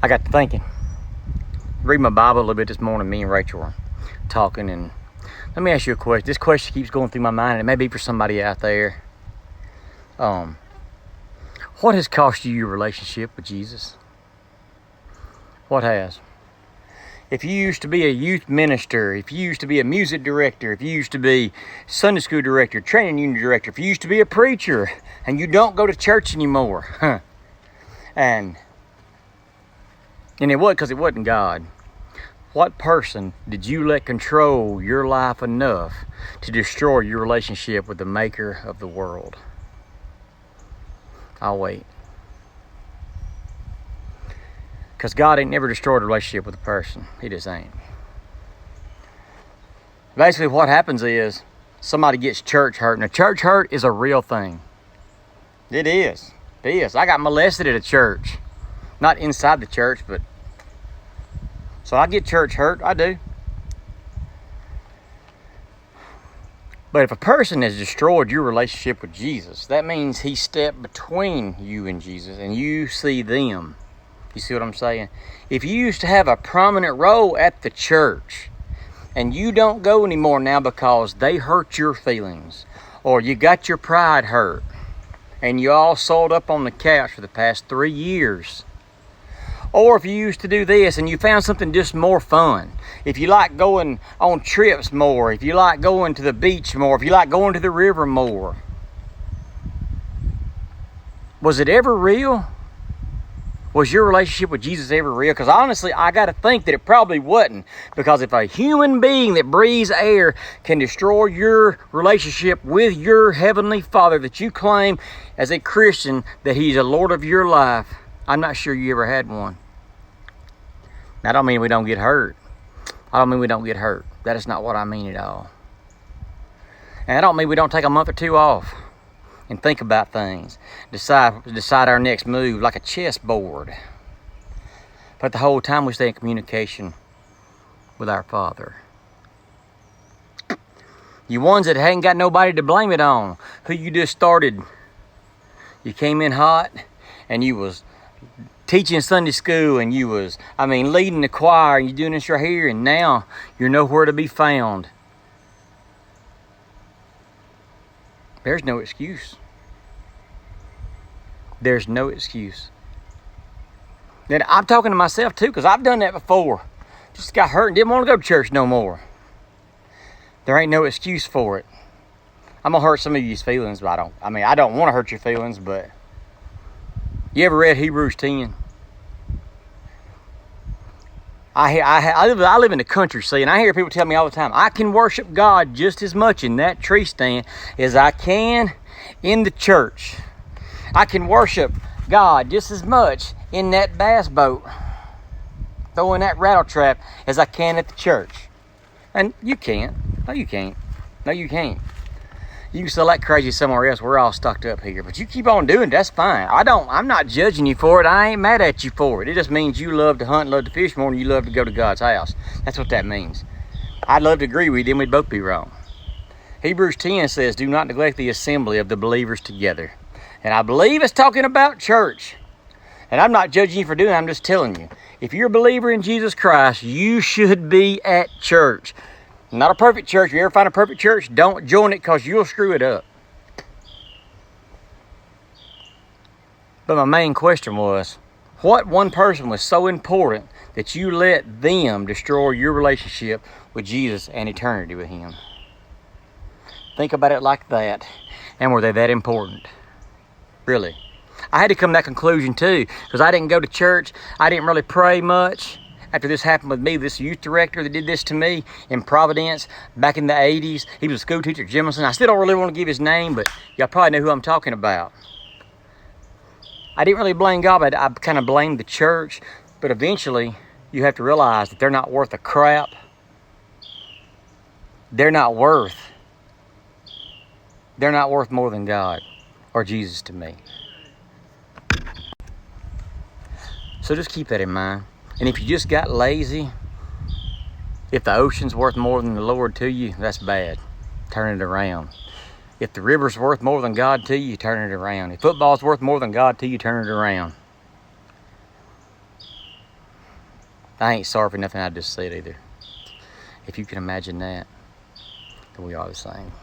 I got to thinking. Read my Bible a little bit this morning. Me and Rachel were talking, and let me ask you a question. This question keeps going through my mind, and it may be for somebody out there. What has cost you your relationship with Jesus? What has? If you used to be a youth minister, if you used to be a music director, if you used to be Sunday school director, training union director, if you used to be a preacher, and you don't go to church anymore, and it wasn't because it wasn't God. What person did you let control your life enough to destroy your relationship with the maker of the world? I'll wait. Because God ain't never destroyed a relationship with a person. He just ain't. Basically what happens is somebody gets church hurt. Now church hurt is a real thing. It is. It is. I got molested at a church. Not inside the church, but... So I get church hurt. I do. But if a person has destroyed your relationship with Jesus, that means he stepped between you and Jesus and you see them. You see what I'm saying? If you used to have a prominent role at the church and you don't go anymore now because they hurt your feelings or you got your pride hurt and you all sold up on the couch for the past 3 years, or if you used to do this and you found something just more fun, if you like going on trips more, if you like going to the beach more, if you like going to the river more, was it ever real? Was your relationship with Jesus ever real? Because honestly, I got to think that it probably wasn't. Because if a human being that breathes air can destroy your relationship with your Heavenly Father that you claim as a Christian that He's the Lord of your life, I'm not sure you ever had one. Now, I don't mean we don't get hurt. I don't mean we don't get hurt. That is not what I mean at all. And I don't mean we don't take a month or two off and think about things, decide our next move like a chessboard. But the whole time we stay in communication with our Father. You ones that hadn't got nobody to blame it on, who you just started, you came in hot and you was teaching Sunday school and you was, leading the choir and you doing this right here, and now you're nowhere to be found. There's no excuse. There's no excuse. And I'm talking to myself too, because I've done that before. Just got hurt and didn't want to go to church no more. There ain't no excuse for it. I'm going to hurt some of you's feelings, but I don't want to hurt your feelings, but you ever read Hebrews 10? I live in the country, see, and I hear people tell me all the time, I can worship God just as much in that tree stand as I can in the church. I can worship God just as much in that bass boat, throwing that rattle trap, as I can at the church. And you can't. No, you can't. No, you can't. You can sell that crazy somewhere else. We're all stocked up here. But you keep on doing it, that's fine. I'm not judging you for it. I ain't mad at you for it. It just means you love to hunt, love to fish more than you love to go to God's house. That's what that means. I'd love to agree with you, then we'd both be wrong. Hebrews 10 says, do not neglect the assembly of the believers together. And I believe it's talking about church. And I'm not judging you for doing it, I'm just telling you. If you're a believer in Jesus Christ, you should be at church. Not a perfect church. If you ever find a perfect church, don't join it because you'll screw it up. But my main question was, what one person was so important that you let them destroy your relationship with Jesus and eternity with Him? Think about it like that. And were they that important? Really? I had to come to that conclusion too, because I didn't go to church. I didn't really pray much. After this happened with me, this youth director that did this to me in Providence back in the 80s, he was a school teacher at Jemison. I still don't really want to give his name, but y'all probably know who I'm talking about. I didn't really blame God, but I kind of blamed the church. But eventually, you have to realize that they're not worth a crap. They're not worth more than God or Jesus to me. So just keep that in mind. And if you just got lazy, if the ocean's worth more than the Lord to you, that's bad. Turn it around. If the river's worth more than God to you, turn it around. If football's worth more than God to you, turn it around. I ain't sorry for nothing I just said either. If you can imagine that, then we are the same.